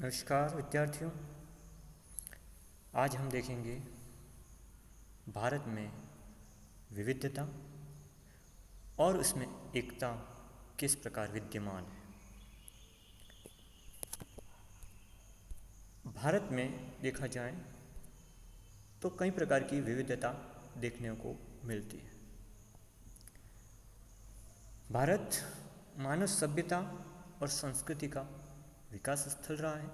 नमस्कार विद्यार्थियों। आज हम देखेंगे भारत में विविधता और उसमें एकता किस प्रकार विद्यमान है। भारत में देखा जाए तो कई प्रकार की विविधता देखने को मिलती है। भारत मानव सभ्यता और संस्कृति का विकास स्थल रहा है।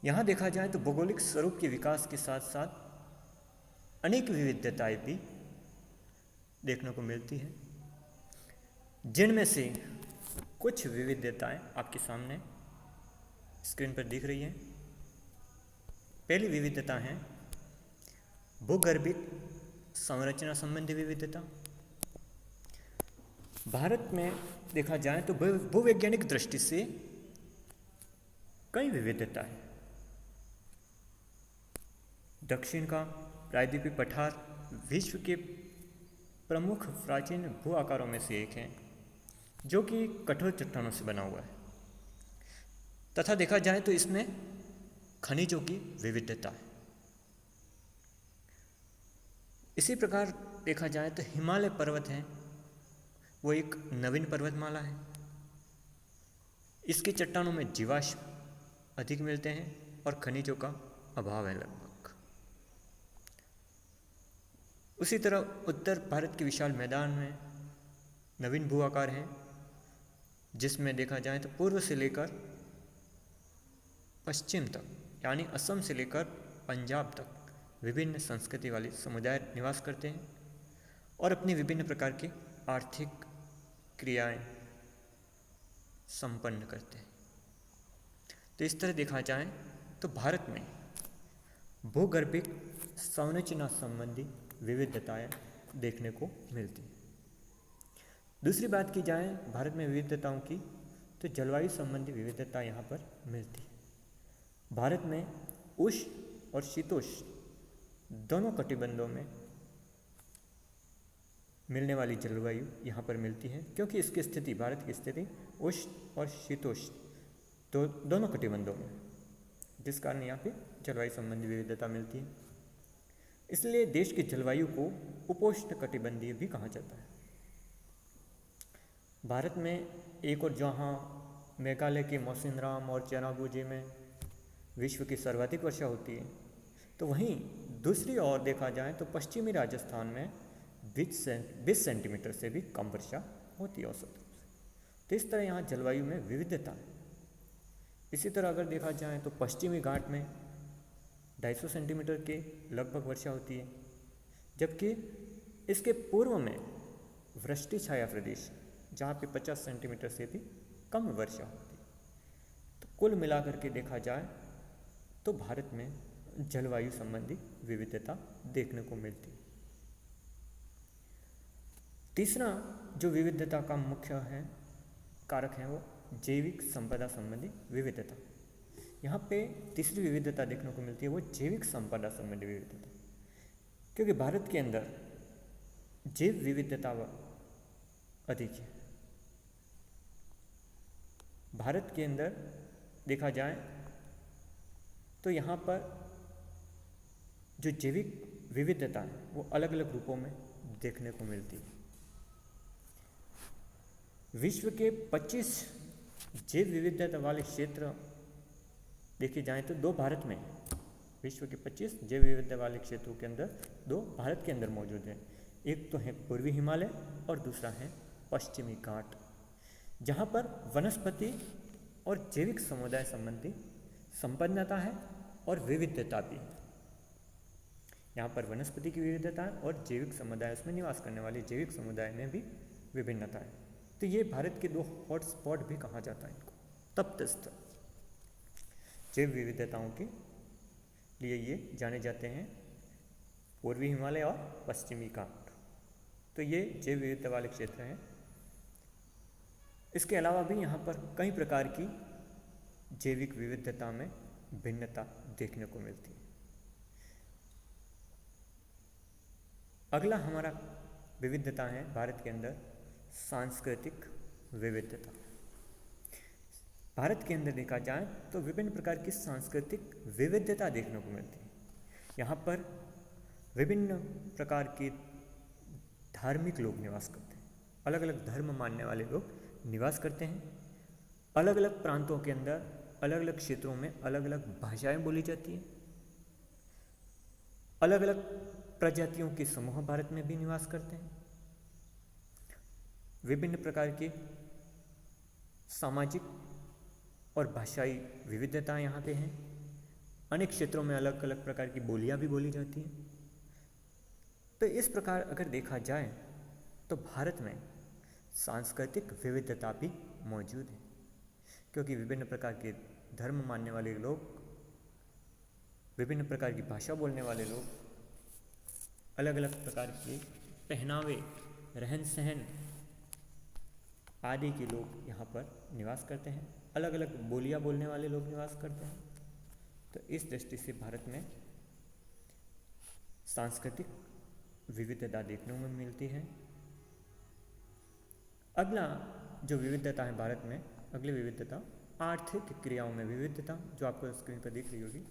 यहाँ देखा जाए तो भौगोलिक स्वरूप के विकास के साथ साथ अनेक विविधताएं भी देखने को मिलती हैं, जिनमें से कुछ विविधताएं आपके सामने स्क्रीन पर दिख रही हैं। पहली विविधता है भूगर्भिक संरचना संबंधी विविधता। भारत में देखा जाए तो भूवैज्ञानिक दृष्टि से कई विविधता है। दक्षिण का प्रायद्वीपीय पठार विश्व के प्रमुख प्राचीन भू आकारों में से एक है, जो कि कठोर चट्टानों से बना हुआ है तथा देखा जाए तो इसमें खनिजों की विविधता है। इसी प्रकार देखा जाए तो हिमालय पर्वत है, वो एक नवीन पर्वतमाला है। इसकी चट्टानों में जीवाश्म अधिक मिलते हैं और खनिजों का अभाव है लगभग। उसी तरह उत्तर भारत के विशाल मैदान में नवीन भू आकार हैं, जिसमें देखा जाए तो पूर्व से लेकर पश्चिम तक यानी असम से लेकर पंजाब तक विभिन्न संस्कृति वाले समुदाय निवास करते हैं और अपनी विभिन्न प्रकार की आर्थिक क्रियाएं संपन्न करते हैं। तो इस तरह देखा जाए तो भारत में भूगर्भिक संरचना संबंधी विविधताएं देखने को मिलती हैं। दूसरी बात की जाए भारत में विविधताओं की, तो जलवायु संबंधी विविधता यहाँ पर मिलती है। भारत में उष्ण और शीतोष्ण दोनों कटिबंधों में मिलने वाली जलवायु यहाँ पर मिलती है, क्योंकि इसकी स्थिति, भारत की स्थिति उष्ण और शीतोष्ण तो दोनों कटिबंधों में, जिस कारण यहाँ पे जलवायु संबंधी विविधता मिलती है। इसलिए देश की जलवायु को उपोष्ण कटिबंधीय भी कहा जाता है। भारत में एक और जहाँ मेघालय के मौसिनराम और चेरापूंजी में विश्व की सर्वाधिक वर्षा होती है, तो वहीं दूसरी ओर देखा जाए तो पश्चिमी राजस्थान में 20 सेंटीमीटर से भी कम वर्षा होती है औसत रूप से। तो इस तरह यहाँ जलवायु में विविधता है। इसी तरह अगर देखा जाए तो पश्चिमी घाट में 250 सेंटीमीटर के लगभग वर्षा होती है, जबकि इसके पूर्व में वृष्टि छाया प्रदेश जहाँ पे 50 सेंटीमीटर से भी कम वर्षा होती है। तो कुल मिलाकर के देखा जाए तो भारत में जलवायु संबंधी विविधता देखने को मिलती है। तीसरा जो विविधता का मुख्य है कारक है वो जैविक संपदा संबंधी विविधता। यहाँ पे तीसरी विविधता देखने को मिलती है वो जैविक संपदा संबंधी विविधता, क्योंकि भारत के अंदर जैव विविधता अधिक है। भारत के अंदर देखा जाए तो यहाँ पर जो जैविक विविधता है वो अलग अलग रूपों में देखने को मिलती है। विश्व के 25 जैव विविधता वाले क्षेत्र देखे जाएं तो दो भारत में, विश्व के 25 जैव विविधता वाले क्षेत्रों के अंदर दो भारत के अंदर मौजूद हैं। एक तो है पूर्वी हिमालय और दूसरा है पश्चिमी घाट, जहाँ पर वनस्पति और जैविक समुदाय संबंधी संपन्नता है और विविधता भी है। यहाँ पर वनस्पति की विविधता है और जैविक समुदाय, उसमें निवास करने वाले जैविक समुदाय में भी विभिन्नता है। तो ये भारत के दो हॉटस्पॉट भी कहा जाता है इनको, तप्त स्थल जैव विविधताओं के लिए ये जाने जाते हैं, पूर्वी हिमालय और पश्चिमी घाट। तो ये जैव विविधता वाले क्षेत्र हैं। इसके अलावा भी यहाँ पर कई प्रकार की जैविक विविधता में भिन्नता देखने को मिलती है। अगला हमारा विविधता है भारत के अंदर सांस्कृतिक विविधता। भारत के अंदर देखा जाए तो विभिन्न प्रकार की सांस्कृतिक विविधता देखने को मिलती है। यहाँ पर विभिन्न प्रकार के धार्मिक लोग निवास करते हैं, अलग अलग धर्म मानने वाले लोग निवास करते हैं। अलग अलग प्रांतों के अंदर अलग अलग क्षेत्रों में अलग अलग भाषाएं बोली जाती हैं। अलग अलग प्रजातियों के समूह भारत में भी निवास करते हैं। विभिन्न प्रकार के सामाजिक और भाषाई विविधताएं यहाँ पे हैं। अनेक क्षेत्रों में अलग अलग प्रकार की बोलियां भी बोली जाती हैं। तो इस प्रकार अगर देखा जाए तो भारत में सांस्कृतिक विविधता भी मौजूद है, क्योंकि विभिन्न प्रकार के धर्म मानने वाले लोग, विभिन्न प्रकार की भाषा बोलने वाले लोग, अलग अलग प्रकार के पहनावे, रहन सहन आदि के लोग यहाँ पर निवास करते हैं। अलग अलग बोलियां बोलने वाले लोग निवास करते हैं। तो इस दृष्टि से भारत में सांस्कृतिक विविधता देखने में मिलती है। अगला जो विविधता है भारत में, अगली विविधता आर्थिक क्रियाओं में विविधता, जो आपको स्क्रीन पर दिख रही होगी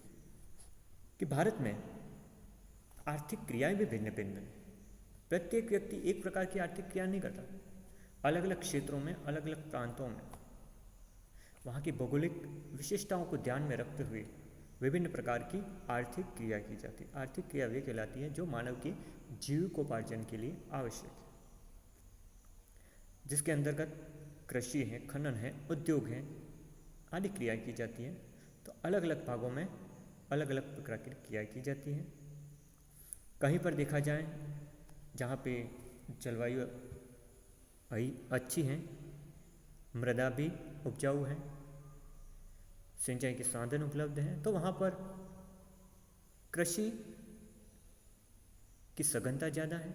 कि भारत में आर्थिक क्रियाएं भी भिन्न भिन्न हैं। प्रत्येक व्यक्ति एक प्रकार की आर्थिक क्रिया नहीं करता। अलग अलग क्षेत्रों में, अलग अलग प्रांतों में वहाँ की भौगोलिक विशेषताओं को ध्यान में रखते हुए विभिन्न प्रकार की आर्थिक क्रिया की जाती है। आर्थिक क्रिया वे कहलाती है जो मानव के जीविकोपार्जन के लिए आवश्यक है, जिसके अंतर्गत कृषि है, खनन है, उद्योग है आदि क्रिया की जाती है। तो अलग अलग भागों में अलग अलग प्रकार की क्रिया की जाती है। कहीं पर देखा जाए जहाँ पे जलवायु अच्छी है, मृदा भी उपजाऊ है, सिंचाई के साधन उपलब्ध हैं, तो वहाँ पर कृषि की सघनता ज़्यादा है।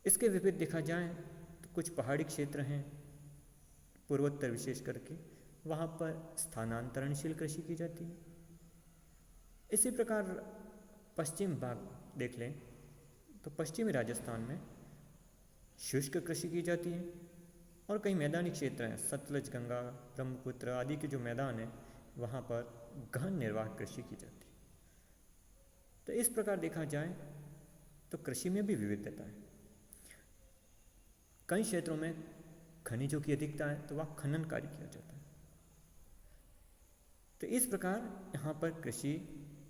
इसके विपरीत देखा जाए तो कुछ पहाड़ी क्षेत्र हैं, पूर्वोत्तर विशेष करके, वहाँ पर स्थानांतरणशील कृषि की जाती है। इसी प्रकार पश्चिम भाग देख लें तो पश्चिमी राजस्थान में शुष्क कृषि की जाती है और कई मैदानी क्षेत्र हैं, सतलज, गंगा, ब्रह्मपुत्र आदि के जो मैदान हैं वहाँ पर गहन निर्वाह कृषि की जाती है। तो इस प्रकार देखा जाए तो कृषि में भी विविधता है। कई क्षेत्रों में खनिजों की अधिकता है तो वहाँ खनन कार्य किया जाता है। तो इस प्रकार यहाँ पर कृषि,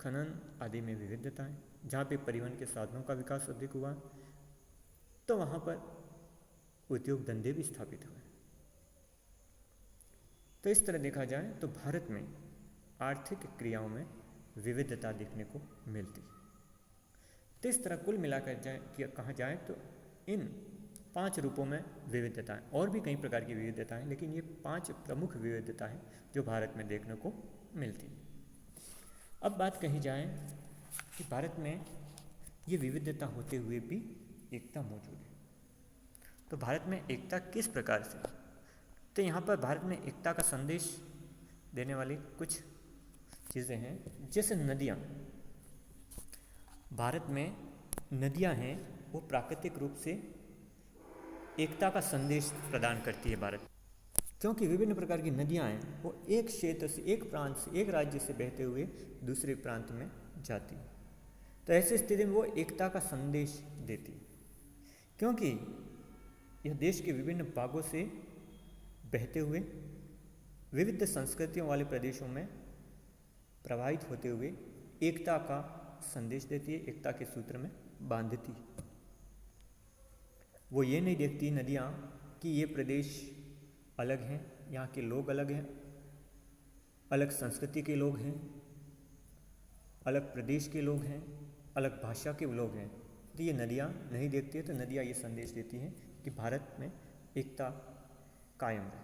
खनन आदि में विविधता है। जहाँ पे परिवहन के साधनों का विकास अधिक हुआ तो वहाँ पर उद्योग धंधे भी स्थापित हुए। तो इस तरह देखा जाए तो भारत में आर्थिक क्रियाओं में विविधता देखने को मिलती है। तो इस तरह कुल मिलाकर कहा जाए तो इन 5 रूपों में विविधता है। और भी कई प्रकार की विविधता है, लेकिन ये 5 प्रमुख विविधता है जो भारत में देखने को मिलती है। अब बात कही जाए कि भारत में ये विविधता होते हुए भी एकता मौजूद है। तो भारत में एकता किस प्रकार से? तो यहाँ पर भारत में एकता का संदेश देने वाली कुछ चीज़ें हैं, जैसे नदियाँ। भारत में नदियाँ हैं वो प्राकृतिक रूप से एकता का संदेश प्रदान करती है भारत, क्योंकि विभिन्न प्रकार की नदियाँ हैं वो एक क्षेत्र से, एक प्रांत से, एक राज्य से बहते हुए दूसरे प्रांत में जाती है। तो ऐसी स्थिति में वो एकता का संदेश देती है, क्योंकि यह देश के विभिन्न भागों से बहते हुए विविध संस्कृतियों वाले प्रदेशों में प्रवाहित होते हुए एकता का संदेश देती है, एकता के सूत्र में बांधती है। वो ये नहीं देखती नदियाँ कि ये प्रदेश अलग हैं, यहाँ के लोग अलग हैं, अलग संस्कृति के लोग हैं, अलग प्रदेश के लोग हैं, अलग भाषा के लोग हैं। तो ये नदियाँ नहीं देखती है। तो नदियाँ ये संदेश देती हैं कि भारत में एकता कायम है,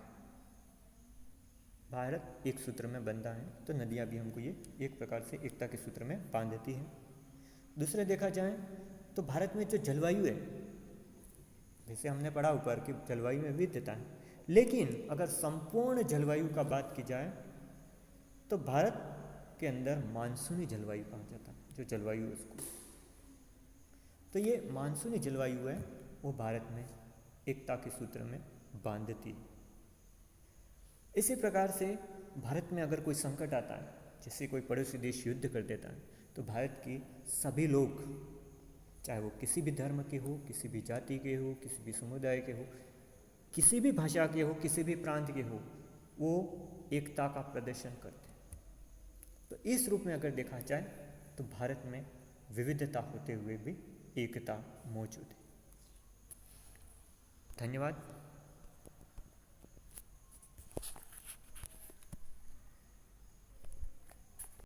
भारत एक सूत्र में बंधा है। तो नदियाँ भी हमको ये एक प्रकार से एकता के सूत्र में बांध देती हैं। दूसरे देखा जाए तो भारत में जो जलवायु है, जैसे हमने पढ़ा ऊपर कि जलवायु में विविधता है, लेकिन अगर संपूर्ण जलवायु का बात की जाए तो भारत के अंदर मानसूनी जलवायु कहा जाता है, जो जलवायु है उसको। तो ये मानसूनी जलवायु है वो भारत में एकता के सूत्र में बांधती है। इसी प्रकार से भारत में अगर कोई संकट आता है, जैसे कोई पड़ोसी देश युद्ध कर देता है, तो भारत की सभी लोग, चाहे वो किसी भी धर्म के हो, किसी भी जाति के हो, किसी भी समुदाय के हो, किसी भी भाषा के हो, किसी भी प्रांत के हो, वो एकता का प्रदर्शन करते हैं। तो इस रूप में अगर देखा जाए तो भारत में विविधता होते हुए भी एकता मौजूद है। धन्यवाद।